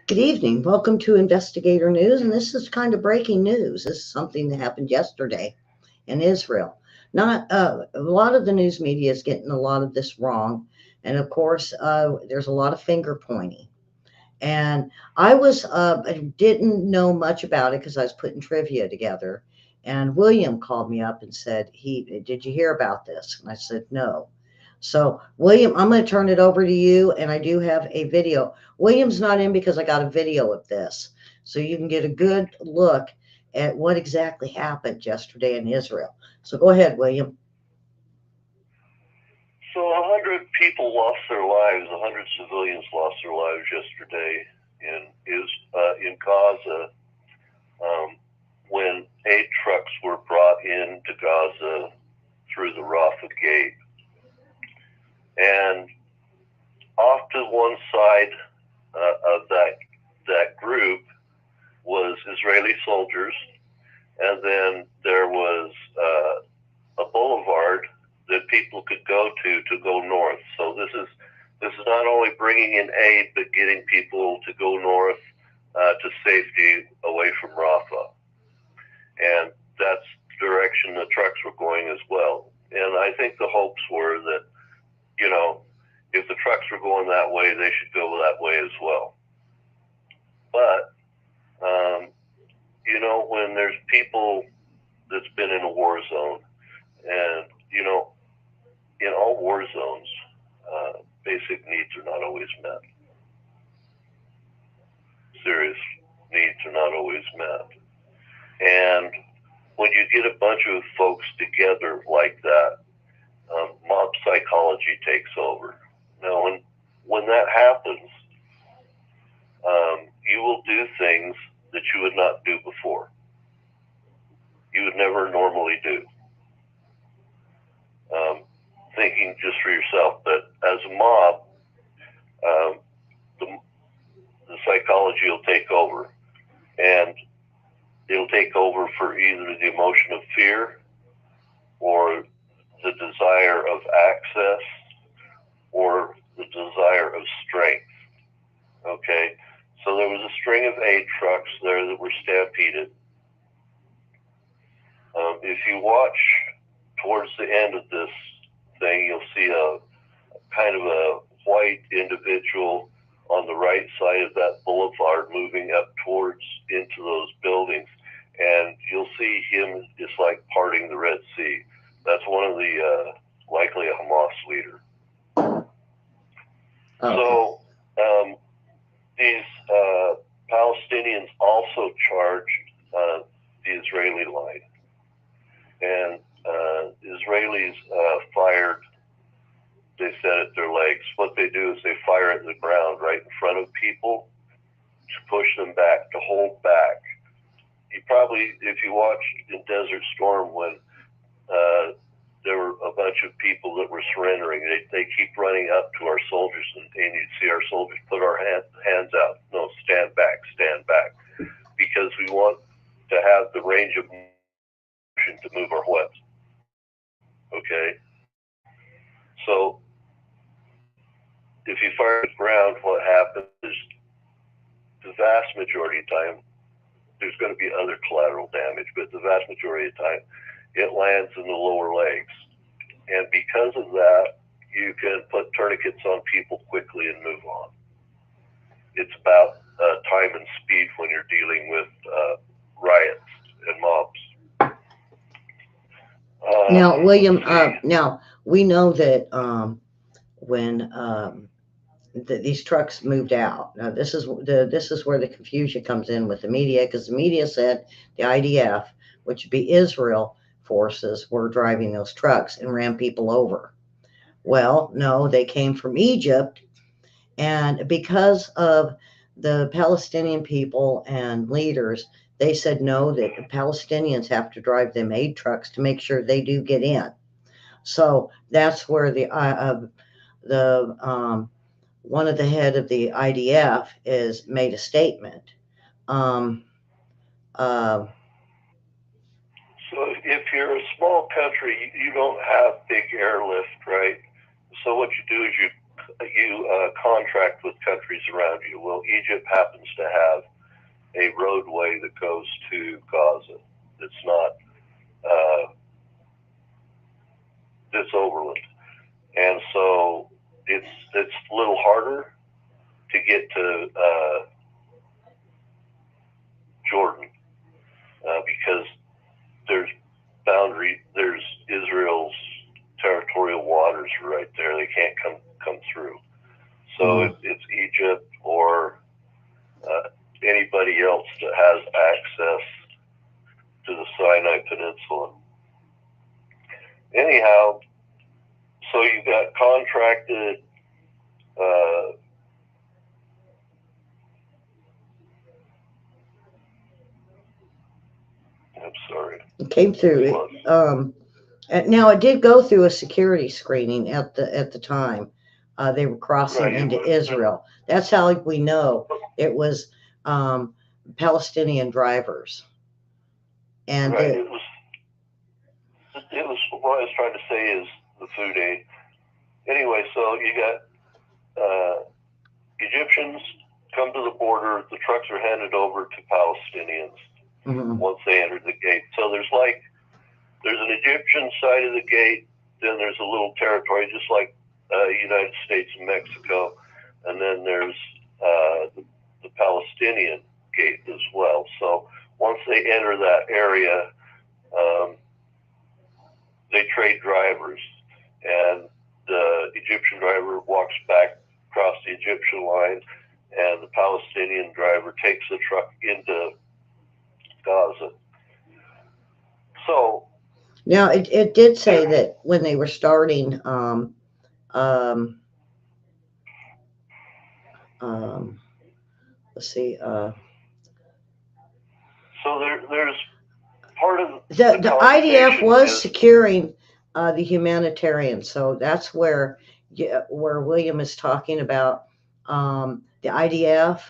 Good evening. Welcome to Investigator News. And this is kind of breaking news. This is something that happened yesterday in Israel. Not A lot of the news media is getting a lot of this wrong. And of course, there's a lot of finger pointing. And I didn't know much about it because I was putting trivia together. And William called me up and said, did you hear about this? And I said, no. So, William, I'm going to turn it over to you. And I do have a video. William's not in because I got a video of this. So you can get a good look at what exactly happened yesterday in Israel. So go ahead, William. So 100 people lost their lives. 100 civilians lost their lives yesterday in Gaza when aid trucks were brought into Gaza through the Rafah gate. And off to one side of that group was Israeli soldiers, and then there was a boulevard that people could go to go north. So this is not only bringing in aid, but getting people to go north to safety away from Rafah. And that's the direction the trucks were going as well. And I think the hopes were that, if the trucks were going that way, they should go that way as well. But, when there's people that's been in a war zone, and, in all war zones, basic needs are not always met. Serious needs are not always met. And when you get a bunch of folks together like that, mob psychology takes over. Now, when that happens, you will do things that you would not do before. You would never normally do. Thinking just for yourself, but as a mob, the psychology will take over, and it'll take over for either the emotion of fear or the desire of access or the desire of strength. Okay? So there was a string of aid trucks there that were stampeded. If you watch towards the end of this thing, you'll see a kind of a white individual on the right side of that boulevard moving up towards into those buildings, and you'll see him just like parting the Red Sea. That's one of the likely a Hamas leader. Okay. So these Palestinians also charged the Israeli line, and Israelis fired. They set at their legs. What they do is they fire at the ground right in front of people to push them back, to hold back. You probably, if you watched in Desert Storm when there were a bunch of people that were surrendering, they keep running up to our soldiers, and you'd see our soldiers put our hands out. No, stand back, because we want to have the range of motion to move our weapons. Okay? So if you fire at the ground, what happens is the vast majority of time, there's going to be other collateral damage, but the vast majority of the time, it lands in the lower legs. And because of that, you can put tourniquets on people quickly and move on. It's about time and speed when you're dealing with riots and mobs. Now, William, now we know that when these trucks moved out. Now, this is where the confusion comes in with the media, because the media said the IDF, which would be Israel forces, were driving those trucks and ran people over. Well, no, they came from Egypt, and because of the Palestinian people and leaders, they said no, that the Palestinians have to drive them aid trucks to make sure they do get in. So that's where the one of the head of the IDF is made a statement. Um, uh, So if you're a small country, you don't have big airlift, right? So what you do is you you contract with countries around you. Well, Egypt happens to have a roadway that goes to Gaza. It's not it's overland, and so it's a little harder to get to Jordan because there's there's Israel's territorial waters right there. They can't come through. So it's Egypt or anybody else that has access to the Sinai Peninsula. Anyhow, so you got contracted I'm sorry. It came through. Now it did go through a security screening at the time. They were crossing into Israel. That's how we know it was Palestinian drivers. And right. It was what I was trying to say is the food aid. Anyway, so you got Egyptians come to the border. The trucks are handed over to Palestinians once they enter the gate. So there's an Egyptian side of the gate, then there's a little territory, just like United States and Mexico, and then there's the Palestinian gate as well. So once they enter that area, they trade drivers, and the Egyptian driver walks back across the Egyptian line, and the Palestinian driver takes the truck into Gaza. So now it did say that when they were starting let's see so there's part of the IDF was securing the humanitarian, so that's where William is talking about the IDF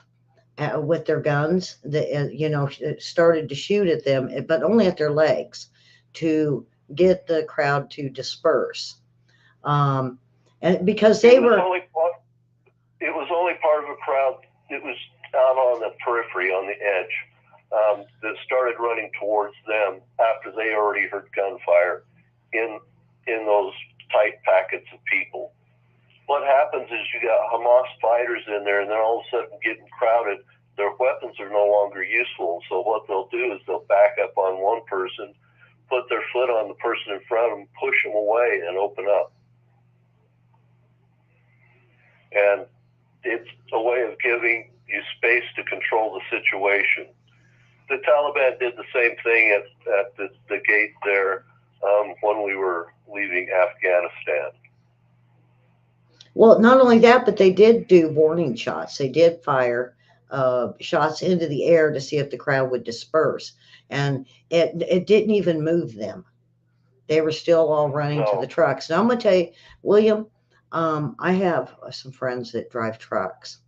with their guns that started to shoot at them, but only at their legs to get the crowd to disperse, and because it was only part of a crowd. It was out on the periphery, on the edge, that started running towards them after they already heard gunfire in those tight packets of people. What happens is you got Hamas fighters in there, and they're all of a sudden getting crowded. Their weapons are no longer useful. So what they'll do is they'll back up on one person, put their foot on the person in front of them, push them away, and open up. And it's a way of giving you space to control the situation. The Taliban did the same thing at the gate there when we were leaving Afghanistan. Well, not only that, but they did do warning shots. They did fire shots into the air to see if the crowd would disperse, and it didn't even move them. They were still all running to the trucks. Now I'm going to tell you, William, I have some friends that drive trucks,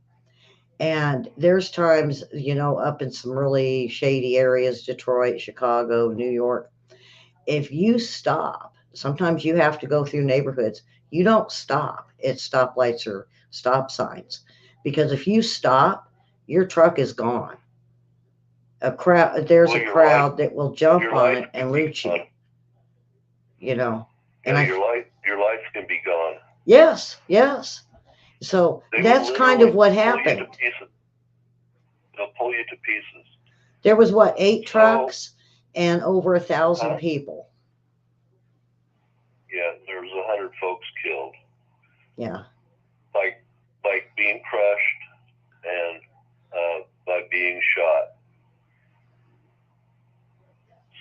and there's times, up in some really shady areas, Detroit, Chicago, New York, if you stop, sometimes you have to go through neighborhoods. You don't stop at stoplights or stop signs, because if you stop, your truck is gone. There's a crowd that will jump on it and loot you. And your life can be gone. Yes. So that's kind of what happened. They'll pull you to pieces. There was 8 trucks and over 1,000 people. Yeah, there was 100 folks killed. Yeah. By being crushed and by being shot.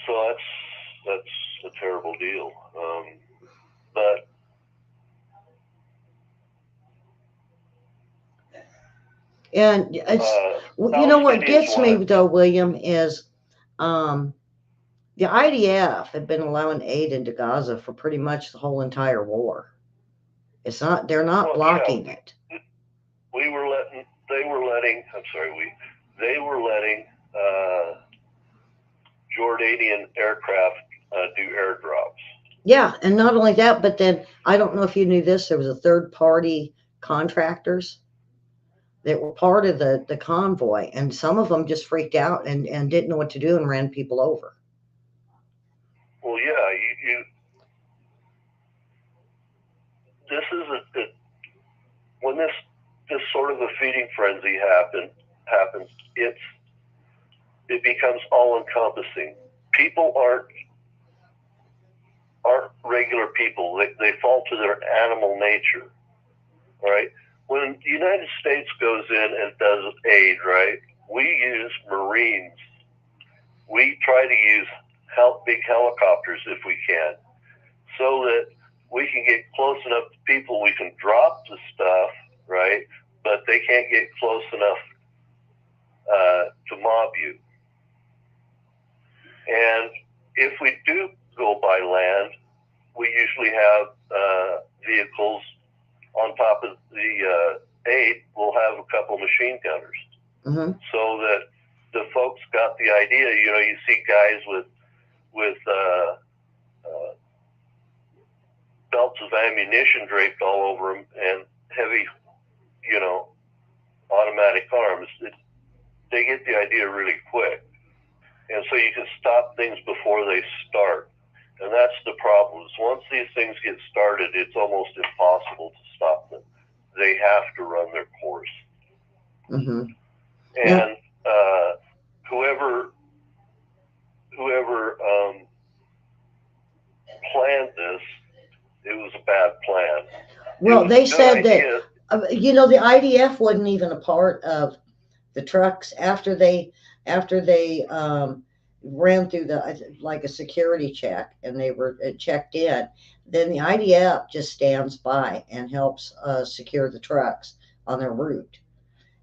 So that's a terrible deal. But and it's what gets me though, William, is the IDF had been allowing aid into Gaza for pretty much the whole entire war. They're not blocking it. They were letting Jordanian aircraft do airdrops. Yeah, and not only that, but then I don't know if you knew this, there was a third party contractors that were part of the convoy, and some of them just freaked out and didn't know what to do and ran people over. Well, yeah, this is when this sort of a feeding frenzy happens. It becomes all encompassing. People aren't regular people. They fall to their animal nature, right? When the United States goes in and does aid, right, we use Marines. We try to use big helicopters if we can, so that we can get close enough to people. We can drop the stuff, right, but they can't get close enough to mob you. And if we do go by land, we usually have vehicles on top of the aid. We'll have a couple machine gunners, so that the folks got the idea. You know, you see guys with belts of ammunition draped all over them and heavy, you know, automatic arms. They get the idea really quick. And so you can stop things before they start. And that's the problem. Is once these things get started, it's almost impossible to stop them. They have to run their course. Mm-hmm. And whoever planned this, it was a bad plan. Well, they said that, you know, the IDF wasn't even a part of the trucks after they ran through like a security check and they were checked in. Then the IDF just stands by and helps secure the trucks on their route,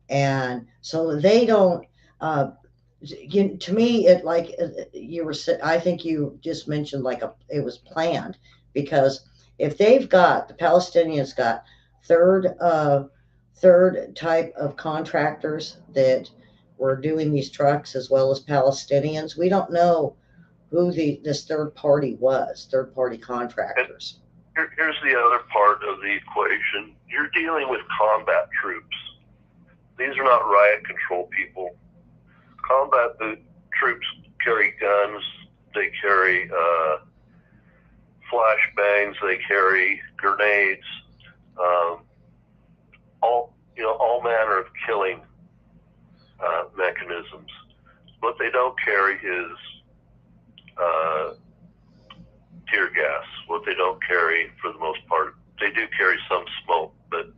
and so they don't. To me, it like you were. I think you just mentioned like it was planned, because if they've got the Palestinians got third type of contractors that were doing these trucks as well as Palestinians, we don't know who this third party contractors. Here's the other part of the equation. You're dealing with combat troops. These are not riot control people. Combat troops carry guns, they carry flashbangs, they carry grenades, all manner of killing mechanisms. What they don't carry is tear gas. What they don't carry, for the most part, they do carry some smoke, but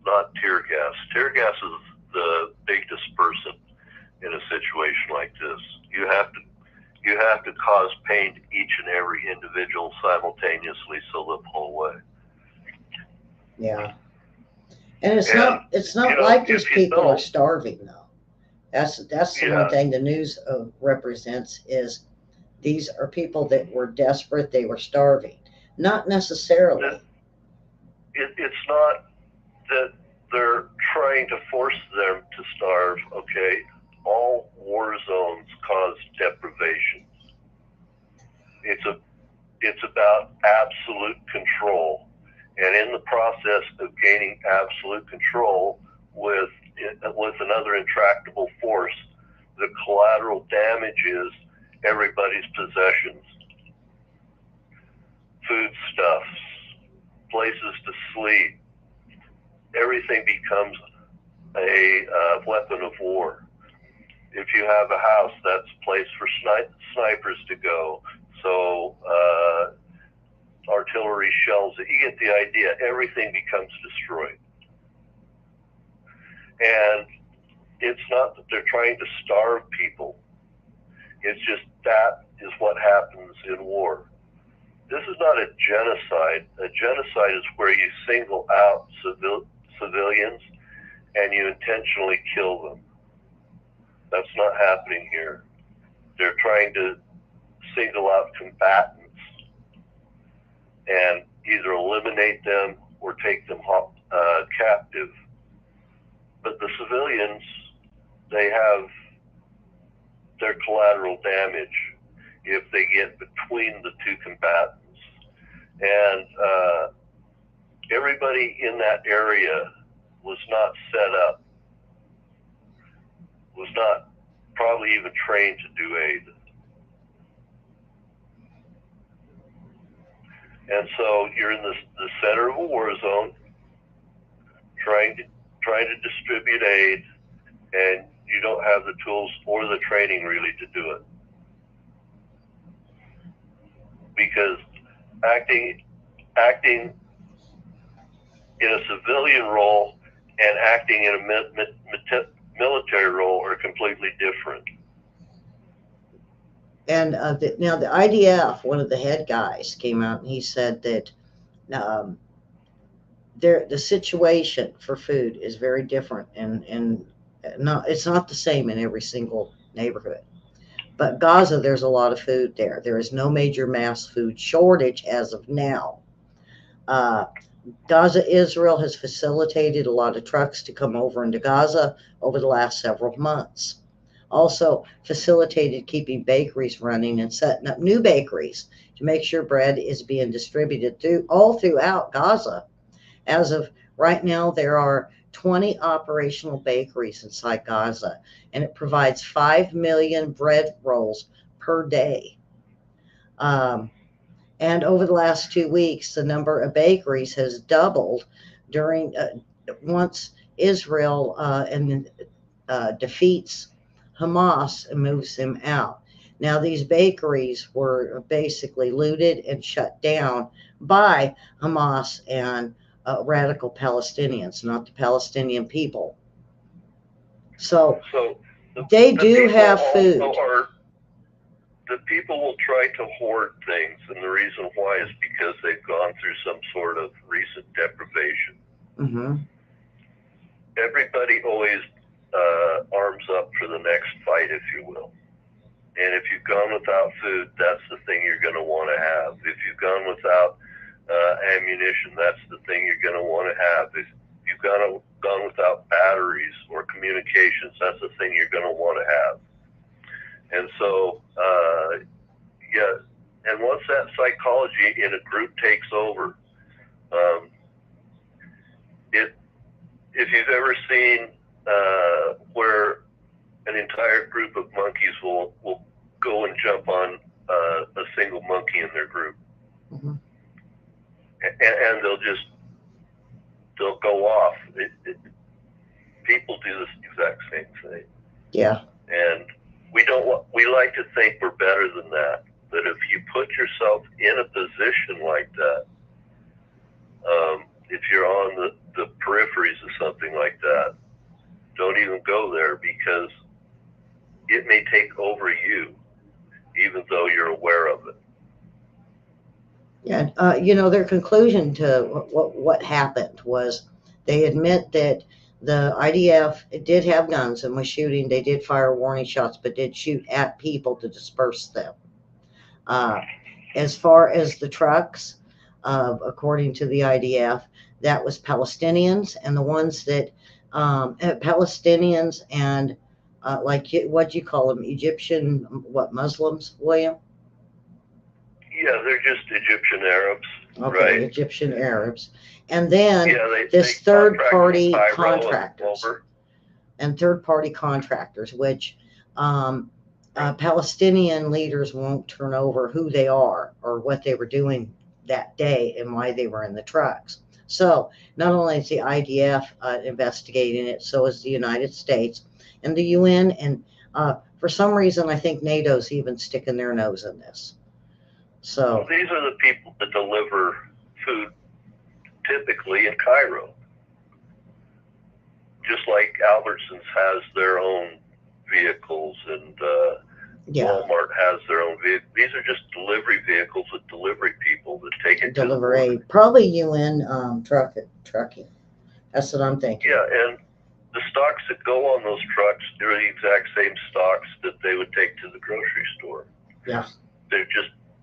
not tear gas. Tear gas is the big dispersant in a situation like this. You have to cause pain to each and every individual simultaneously, so they'll pull away. Yeah, and it's not like these people are starving though. That's the one thing the news represents, is these are people that were desperate. They were starving, not necessarily. It's not that they're trying to force them to starve. Okay, all war zones cause deprivation. It's about absolute control, and in the process of gaining absolute control with another intractable force, the collateral damage is everybody's possessions, foodstuffs, places to sleep. Everything becomes a weapon of war. If you have a house, that's a place for snipers to go. So artillery shells, you get the idea. Everything becomes destroyed. And it's not that they're trying to starve people. It's just that is what happens in war. This is not a genocide. A genocide is where you single out civilians and you intentionally kill them. That's not happening here. They're trying to single out combatants and either eliminate them or take them captive. But the civilians, they have their collateral damage if they get between the two combatants. And everybody in that area was not set up, was not probably even trained to do aid. And so you're in the center of a war zone, trying to distribute aid, and you don't have the tools or the training really to do it. Because acting in a civilian role and acting in a military role are completely different. And now the IDF, one of the head guys, came out and he said that the situation for food is very different, and it's not the same in every single neighborhood. But Gaza, there's a lot of food there. There is no major mass food shortage as of now. Gaza, Israel has facilitated a lot of trucks to come over into Gaza over the last several months. Also facilitated keeping bakeries running and setting up new bakeries to make sure bread is being distributed all throughout Gaza. As of right now, there are 20 operational bakeries inside Gaza, and it provides 5 million bread rolls per day. And over the last 2 weeks, the number of bakeries has doubled during once Israel defeats Hamas and moves them out. Now, these bakeries were basically looted and shut down by Hamas and radical Palestinians, not the Palestinian people. So they do have food. The people will try to hoard things, and the reason why is because they've gone through some sort of recent deprivation. Mm-hmm. Everybody always arms up for the next fight, if you will. And if you've gone without food, that's the thing you're going to want to have. If you've gone without ammunition, that's the thing you're going to want to have. If you've gone without batteries or communications, that's the thing you're going to want to have. And so, and once that psychology in a group takes over, if you've ever seen where an entire group of monkeys will go and jump on a single monkey in their group, mm-hmm. and they'll go off. People do this exact same thing. Yeah. And we like to think we're better than that. But if you put yourself in a position like that, if you're on the peripheries of something like that, don't even go there, because it may take over you, even though you're aware of it. Yeah, their conclusion to what happened was they admit that the IDF did have guns and was shooting. They did fire warning shots, but did shoot at people to disperse them. As far as the trucks, according to the IDF, that was Palestinians, and the ones that Palestinians and what do you call them? Egyptian, Muslims, William? Yeah, they're just Egyptian Arabs. Okay, right? Egyptian Arabs. And then this third-party contractors. And third-party contractors, which Palestinian leaders won't turn over who they are or what they were doing that day and why they were in the trucks. So not only is the IDF investigating it, so is the United States and the UN. And for some reason, I think NATO's even sticking their nose in this. So these are the people that deliver food typically in Cairo. Just like Albertsons has their own vehicles and Walmart has their own vehicles. These are just delivery vehicles with delivery people that take it deliver aid. Probably UN trucking. That's what I'm thinking. Yeah, and the stocks that go on those trucks are the exact same stocks that they would take to the grocery store. Yeah.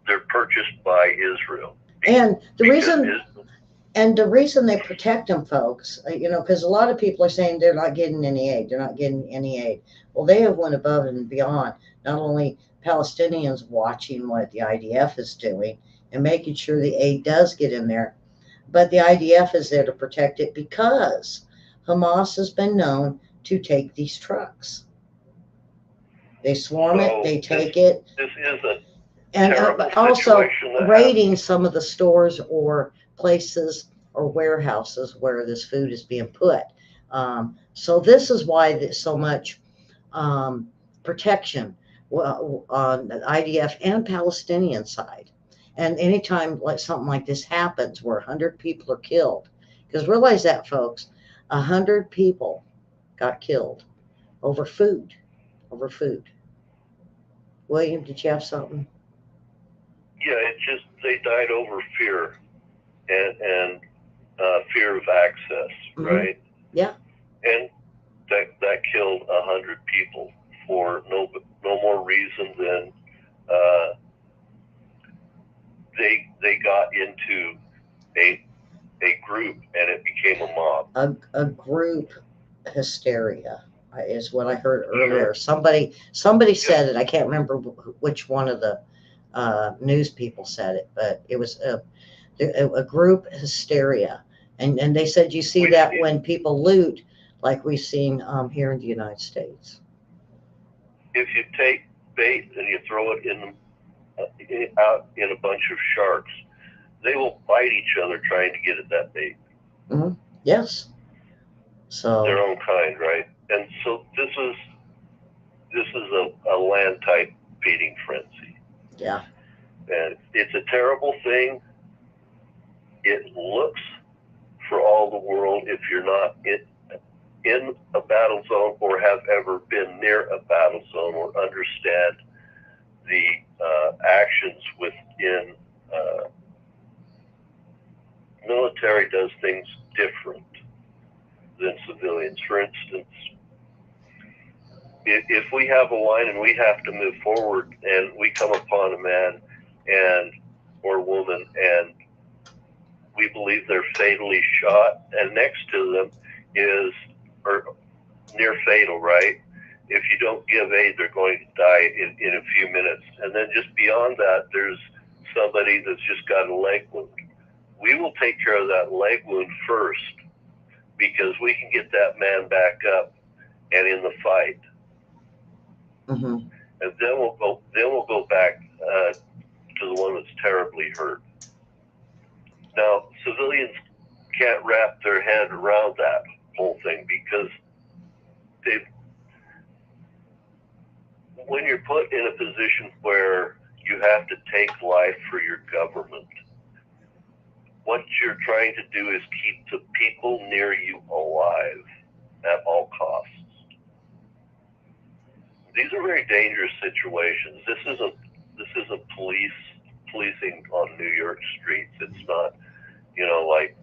They're purchased by Israel. And the reason they protect them, folks, because a lot of people are saying they're not getting any aid. They're not getting any aid. Well, they have went above and beyond. Not only Palestinians watching what the IDF is doing and making sure the aid does get in there, but the IDF is there to protect it because Hamas has been known to take these trucks. They swarm it, they take it. This is a And terrible also situation that raiding some of the stores or places or warehouses where this food is being put. So this is why there's so much protection on the IDF and Palestinian side. And anytime like something like this happens where 100 people are killed, because realize that, folks, 100 people got killed over food, over food. William, did you have something? Yeah, it just they died over fear and fear of access, right? Yeah. And that killed 100 people for no more reason than they got into a group and it became a mob. A group hysteria is what I heard Sure. earlier. Somebody said it. I can't remember which one of the news people said it, but it was a group hysteria. And they said you see that when people loot, like we've seen here in the United States. If you take bait and you throw it out in a bunch of sharks, they will bite each other trying to get at that bait. Mm-hmm. Yes. So their own kind, right? And so this is a land type feeding frenzy. Yeah. And it's a terrible thing. It looks for all the world, if you're not in a battle zone or have ever been near a battle zone or understand the actions within military does things different than civilians. For instance, if we have a line and we have to move forward and we come upon a man or woman and we believe they're fatally shot, and next to them is or near fatal, right? If you don't give aid, they're going to die in a few minutes. And then just beyond that, there's somebody that's just got a leg wound. We will take care of that leg wound first because we can get that man back up and in the fight. Mm-hmm. And then we'll go back to the one that's terribly hurt. Now, civilians can't wrap their head around that whole thing because when you're put in a position where you have to take life for your government, what you're trying to do is keep the people near you alive at all costs. These are very dangerous situations. This isn't policing on New York streets. It's not, like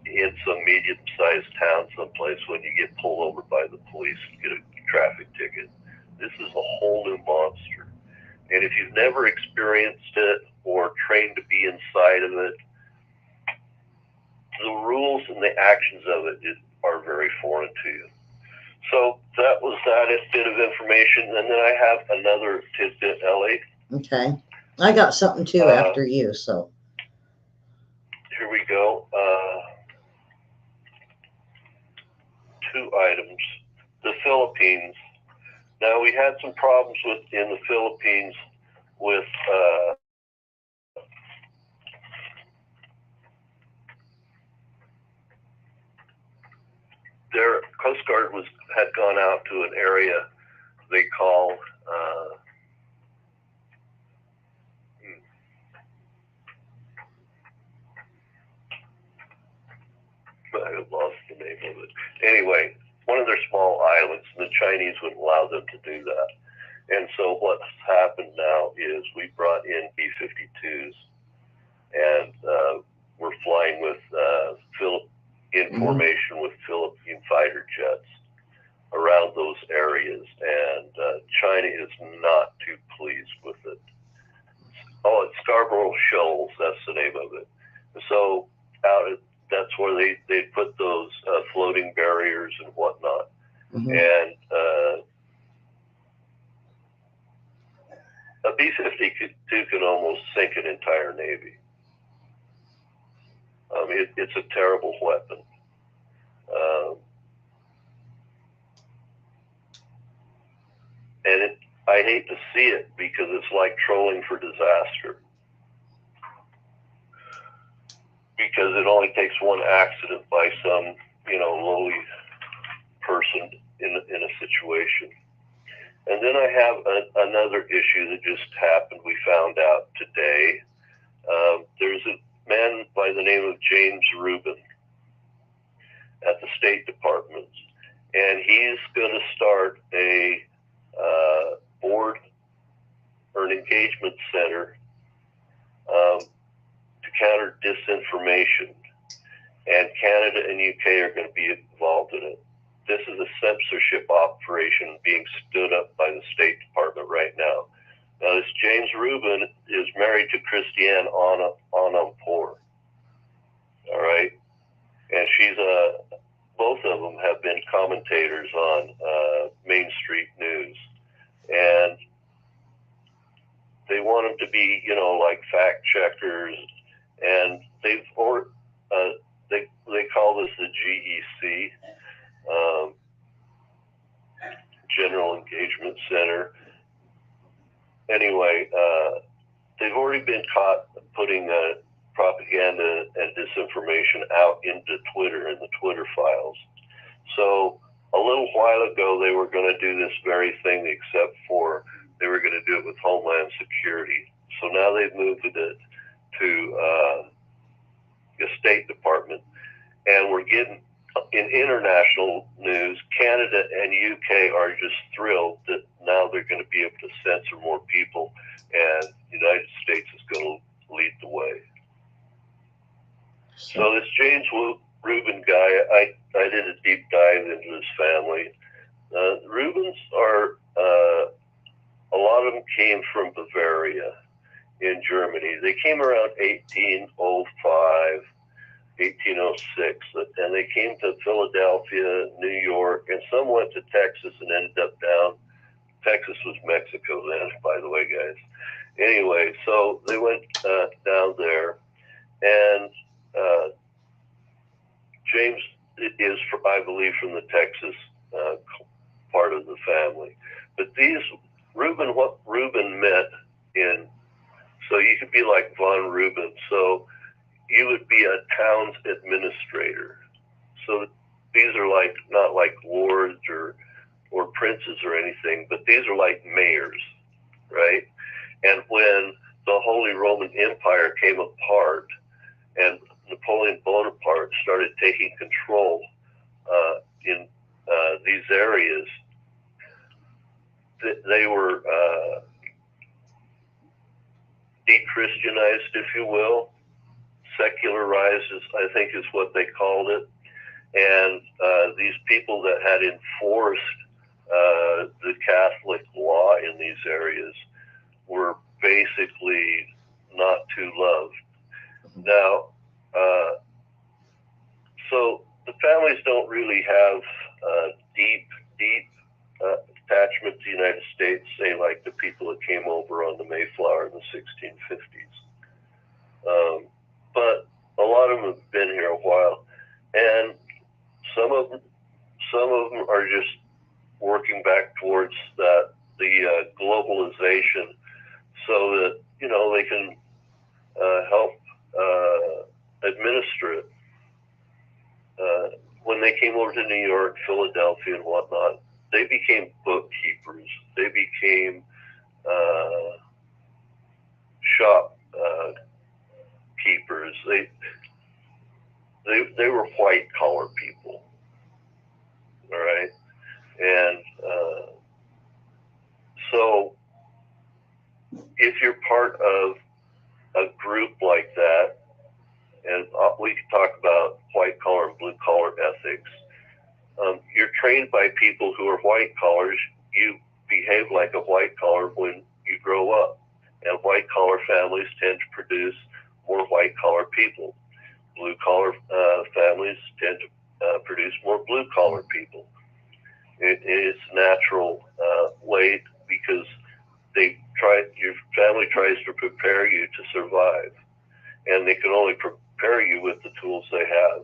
in some medium-sized town someplace when you get pulled over by the police and get a traffic ticket. This is a whole new monster. And if you've never experienced it or trained to be inside of it, the rules and the actions of it are very foreign to you. So that was that bit of information. And then I have another tidbit, Ellie. Okay. I got something too after you, so. Here we go. 2 items. The Philippines. Now, we had some problems in the Philippines with their Coast Guard had gone out to an area they call I lost the name of it. Anyway, one of their small islands, and the Chinese wouldn't allow them to do that. And so what's happened now is we brought in B-52s, and we're flying with in formation with Philippine fighter jets around those areas, and China is not too pleased with it. Oh, it's Scarborough Shoals, that's the name of it. So that's where they put those floating barriers and whatnot. Mm-hmm. And a B-52 can almost sink an entire Navy. terrible weapon. And I hate to see it because it's like trolling for disaster. Because it only takes one accident by some, lowly person in a situation. And then I have another issue that just happened. We found out today. There's a man by the name of James Rubin at the State Department, and he's going to start a board or an engagement center to counter disinformation. And Canada and UK are going to be involved in it. This is a censorship operation being stood up by the State Department right now. Now, this James Rubin is married to Christiane Amanpour. All right? And she's both of them have been commentators on Main Street News. And they want them to be, like fact checkers. And they call this the GEC, General Engagement Center. Anyway, they've already been caught putting propaganda and disinformation out into Twitter in the Twitter files. So a little while ago, they were going to do this very thing, except for they were going to do it with Homeland Security. So now they've moved it to the State Department. And we're getting, in international news, Canada and UK are just thrilled that now they're going to be able to censor more people, and the United States is going to lead the way. So this James Rubin guy, I did a deep dive into his family. Rubins are, a lot of them came from Bavaria in Germany. They came around 1805. 1806, and they came to Philadelphia, New York, and some went to Texas and ended up down. Texas was Mexico then, by the way, guys. Anyway, so they went down there, and James is, I believe, from the Texas part of the family. But what Rubin meant in, so you could be like von Rubin, so you would be a town's administrator. So these are not like lords or princes or anything, but these are like mayors, right? And when the Holy Roman Empire came apart and Napoleon Bonaparte started taking control in these areas, they were de-Christianized, if you will. Secularized, I think is what they called it. And these people that had enforced the Catholic law in these areas were basically not too loved. Now, so the families don't really have deep attachment to the United States, say like the people that came over on the Mayflower in the 1650s. But a lot of them have been here a while, and some of them are just working back towards the globalization, so that they can help administer it. When they came over to New York, Philadelphia, and whatnot, they became bookkeepers. They became shop keepers. They were white collar people, all right, and so if you're part of a group like that, and we can talk about white collar and blue collar ethics. You're trained by people who are white collars. You behave like a white collar when you grow up, and white collar families tend to produce more white collar people. Blue collar families tend to produce more blue collar people. It's a natural way, because your family tries to prepare you to survive, and they can only prepare you with the tools they have.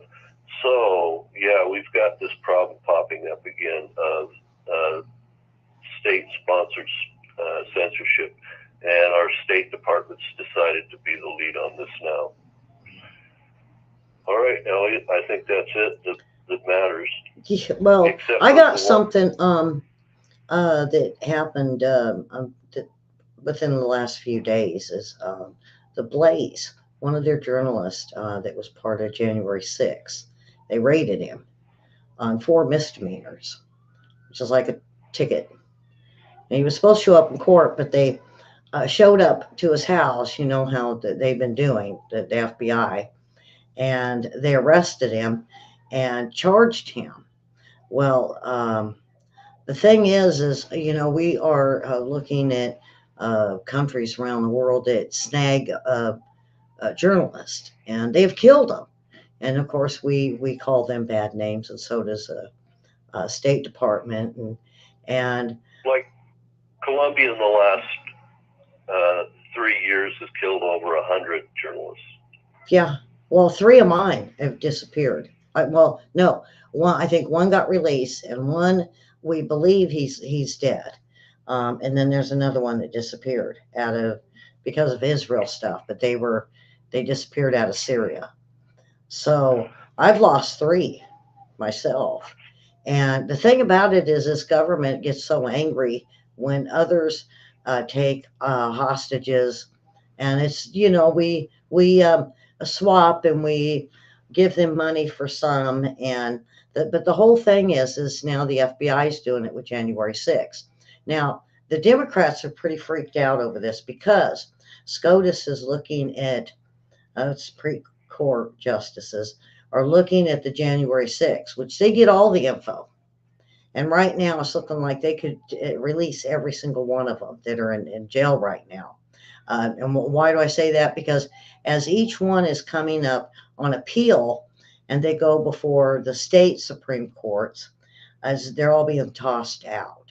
So, yeah, we've got this problem popping up again of state-sponsored censorship, and our State Department's decided to be the lead on this now. All right, Elliot, I think that's it that matters. Yeah, well, Except I for got one. something that happened within the last few days is the Blaze, one of their journalists that was part of January 6th. They raided him on 4 misdemeanors, which is like a ticket. And he was supposed to show up in court, but they showed up to his house. You know how they've been doing, the FBI, and they arrested him and charged him. Well, the thing is we are looking at countries around the world that snag journalists, and they've killed them. And of course, we call them bad names, and so does the State Department, and Like Colombia in the last 3 years has killed over 100 journalists. yeah. Well, 3 of mine have disappeared. Well, no, one. I think one got released, and one we believe he's dead. And then there's another one that disappeared out of because of Israel stuff, but they disappeared out of Syria. So I've lost three myself. And the thing about it is, this government gets so angry when others take hostages, and it's we swap and we give them money for some, and but the whole thing is now the FBI is doing it with January 6th. Now the Democrats are pretty freaked out over this because SCOTUS is looking at Supreme Court justices are looking at the January 6th, which they get all the info. And right now, it's looking like they could release every single one of them that are in jail right now. And why do I say that? Because as each one is coming up on appeal and they go before the state Supreme Courts, as they're all being tossed out.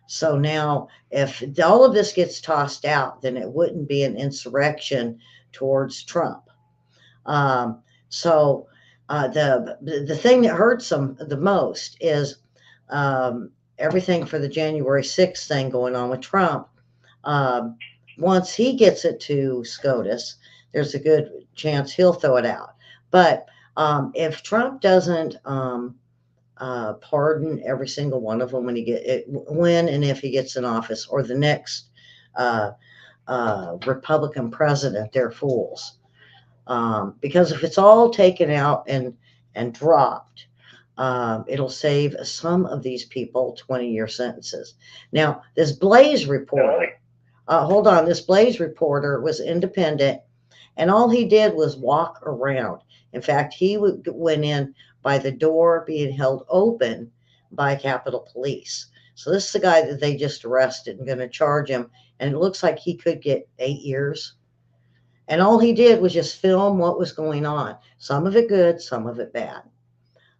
So now, if all of this gets tossed out, then it wouldn't be an insurrection towards Trump. So the thing that hurts them the most is everything for the January 6th thing going on with Trump. Um, Once he gets it to SCOTUS, there's a good chance he'll throw it out. But if Trump doesn't pardon every single one of them when and if he gets in office, or the next uh, Republican president, they're fools. Because if it's all taken out and dropped, it'll save some of these people 20-year sentences. Now, this Blaze reporter, hold on, this Blaze reporter was independent, and all he did was walk around. In fact, he went in by the door being held open by Capitol Police. So this is the guy that they just arrested and going to charge him, and it looks like he could get 8 years. And all he did was just film what was going on. Some of it good, some of it bad.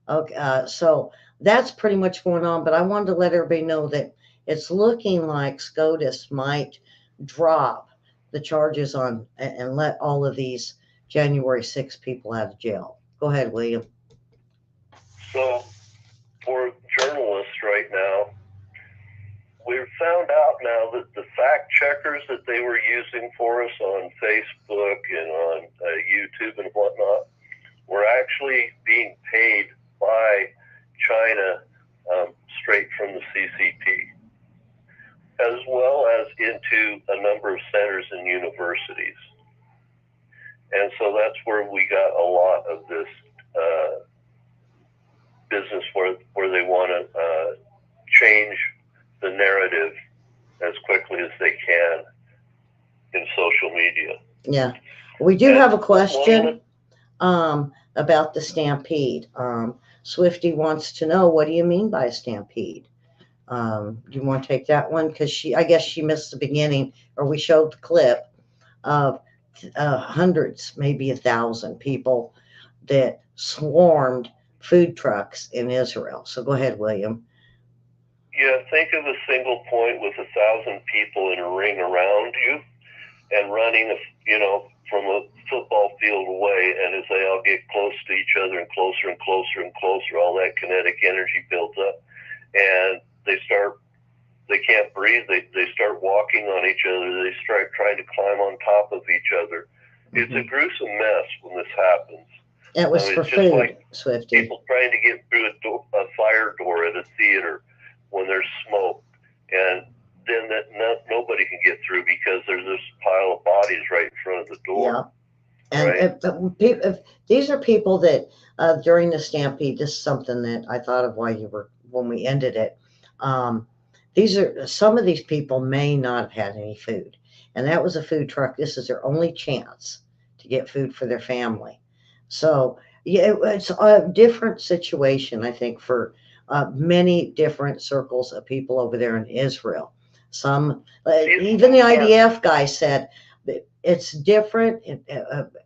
Okay, so that's pretty much going on. But I wanted to let everybody know that it's looking like SCOTUS might drop the charges on and let all of these January 6 people out of jail. Go ahead, William. So, for journalists right now, we've found out now that the fact checkers that they were using for us on Facebook and on YouTube and whatnot were actually being paid by China straight from the CCP, as well as into a number of centers and universities. And so that's where we got a lot of this business where they want to change the narrative as quickly as they can in social media. Yeah. We do have a question about the Stampede. Swifty wants to know, what do you mean by a stampede? Do you want to take that one? Because I guess she missed the beginning, or we showed the clip of hundreds, maybe 1,000 people that swarmed food trucks in Israel. So go ahead, William. Yeah, think of a single point with 1,000 people in a ring around you and running, from a football field away, and as they all get close to each other and closer and closer and closer, all that kinetic energy builds up, and they can't breathe. They start walking on each other. They start trying to climb on top of each other. It's a gruesome mess when this happens. It was for food, like Swifty. People trying to get through a fire door at a theater when there's smoke, and then nobody can get through because there's this pile of bodies right in front of the door. Yeah, and if these are people that during the Stampede, this is something that I thought of when we ended it. Um, some of these people may not have had any food, and that was a food truck. This is their only chance to get food for their family. So yeah, it's a different situation, I think, for many different circles of people over there in Israel. Some, even the IDF guy said that it's different,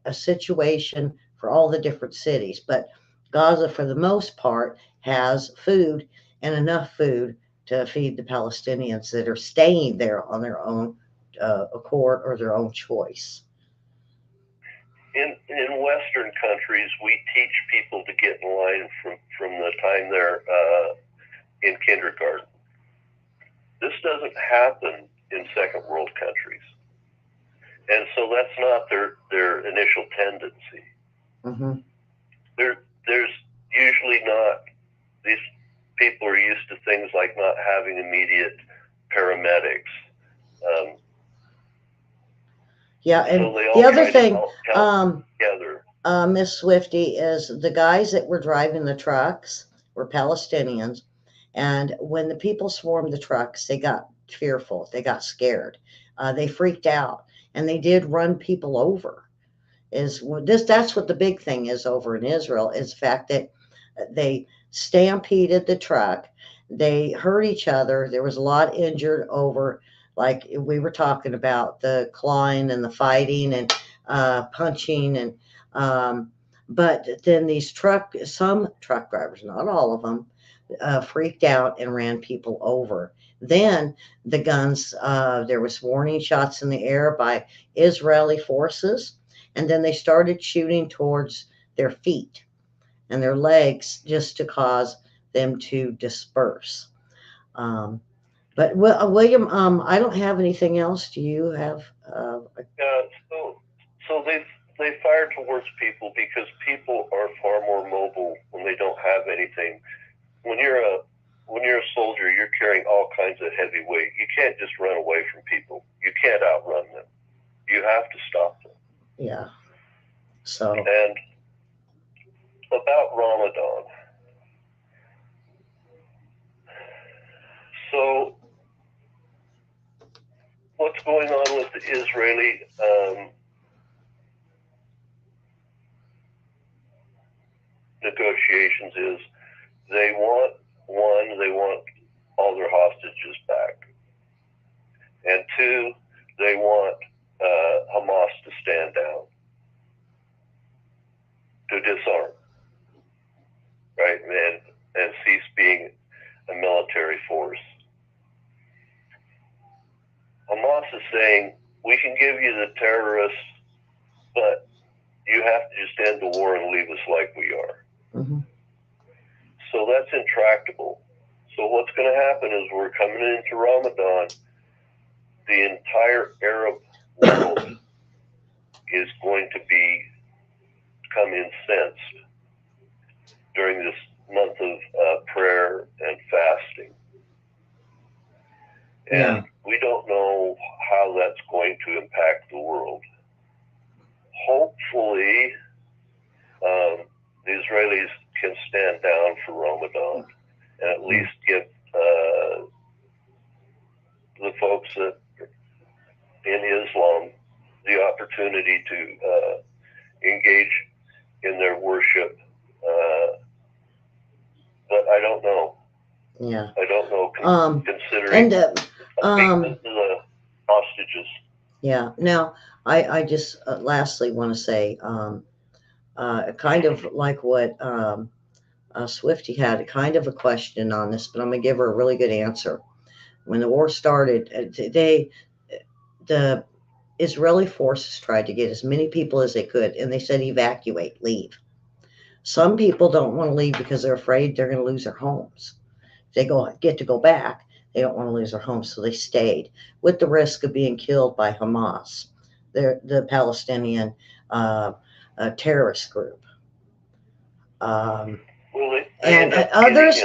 a situation for all the different cities, but Gaza, for the most part, has food and enough food to feed the Palestinians that are staying there on their own accord or their own choice. In Western countries, we teach people to get in line from the time they're in kindergarten. This doesn't happen in second world countries, and so that's not their initial tendency. Mm-hmm. There's usually not. These people are used to things like not having immediate paramedics. Yeah, and so the other thing, together. Miss Swifty, is the guys that were driving the trucks were Palestinians, and when the people swarmed the trucks, they got fearful, they got scared, they freaked out, and they did run people over. That's what the big thing is over in Israel, is the fact that they stampeded the truck, they hurt each other. There was a lot injured over, like we were talking about, the clawing and the fighting and punching, and but then some truck drivers, not all of them, freaked out and ran people over. Then the guns, there was warning shots in the air by Israeli forces, and then they started shooting towards their feet and their legs just to cause them to disperse. Um, but William, I don't have anything else. Do you have? So they fire towards people because people are far more mobile when they don't have anything. When you're a soldier, you're carrying all kinds of heavy weight. You can't just run away from people. You can't outrun them. You have to stop them. Yeah. So. And about Ramadan. So what's going on with the Israeli negotiations is they want all their hostages back, and two, they want Hamas to stand down, to disarm, right, and cease being a military force. Hamas is saying, we can give you the terrorists, but you have to just end the war and leave us like we are. Mm-hmm. So that's intractable. So what's going to happen is we're coming into Ramadan. The entire Arab world is going to become incensed during this month of prayer and fasting. And we don't know how that's going to impact the world. Hopefully, the Israelis can stand down for Ramadan and at least give the folks that in Islam the opportunity to engage in their worship. But I don't know. Yeah. I don't know. Considering the hostages. Yeah. Now, I just lastly want to say, kind of like what Swifty had, kind of a question on this, but I'm going to give her a really good answer. When the war started, the Israeli forces tried to get as many people as they could, and they said evacuate, leave. Some people don't want to leave because they're afraid they're going to lose their homes. They get to go back. They don't want to lose their homes, so they stayed with the risk of being killed by Hamas, the Palestinian terrorist group. And others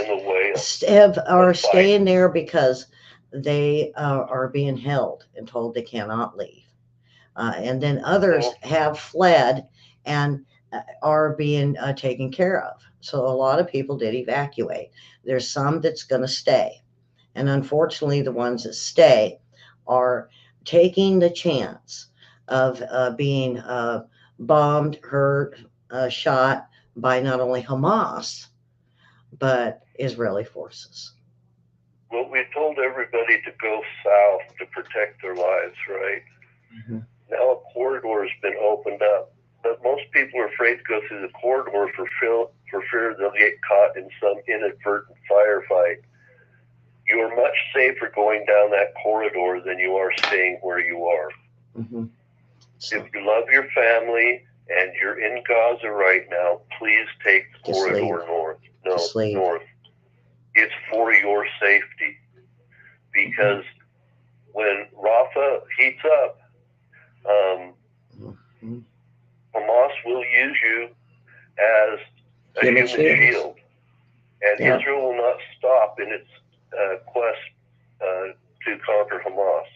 are staying there because they are being held and told they cannot leave. And then others have fled and are being taken care of. So a lot of people did evacuate. There's some that's going to stay. And unfortunately, the ones that stay are taking the chance of being bombed, hurt, shot by not only Hamas, but Israeli forces. Well, we told everybody to go south to protect their lives, right? Mm-hmm. Now a corridor has been opened up, but most people are afraid to go through the corridor for fear they'll get caught in some inadvertent firefight. You are much safer going down that corridor than you are staying where you are. Mm-hmm. If you love your family and you're in Gaza right now, please take the corridor north. No, north. It's for your safety, because when Rafah heats up, Hamas will use you as a human shield. And Israel will not stop in its quest to conquer Hamas.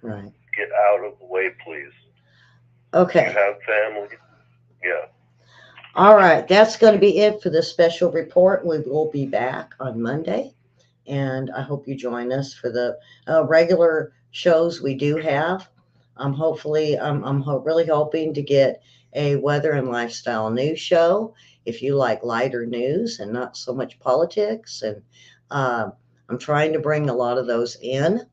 Right. Get out of the way, please. Okay. You have family. Yeah. All right. That's going to be it for this special report. We will be back on Monday. And I hope you join us for the regular shows we do have. Hopefully, I'm really hoping to get a weather and lifestyle news show. If you like lighter news and not so much politics, and I'm trying to bring a lot of those in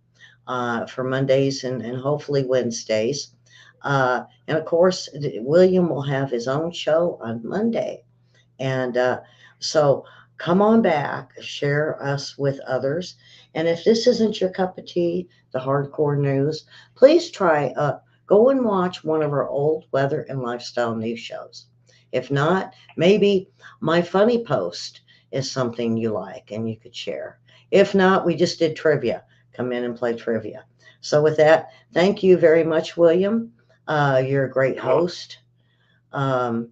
for Mondays and hopefully Wednesdays. And of course, William will have his own show on Monday. And so come on back, share us with others. And if this isn't your cup of tea, the hardcore news, please try go and watch one of our old weather and lifestyle news shows. If not, maybe my funny post is something you like and you could share. If not, we just did trivia. Come in and play trivia. So with that, thank you very much, William. You're a great host. So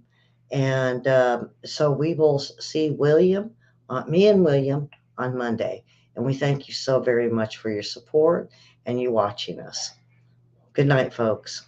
we will see me and William on Monday. And we thank you so very much for your support and you watching us. Good night, folks.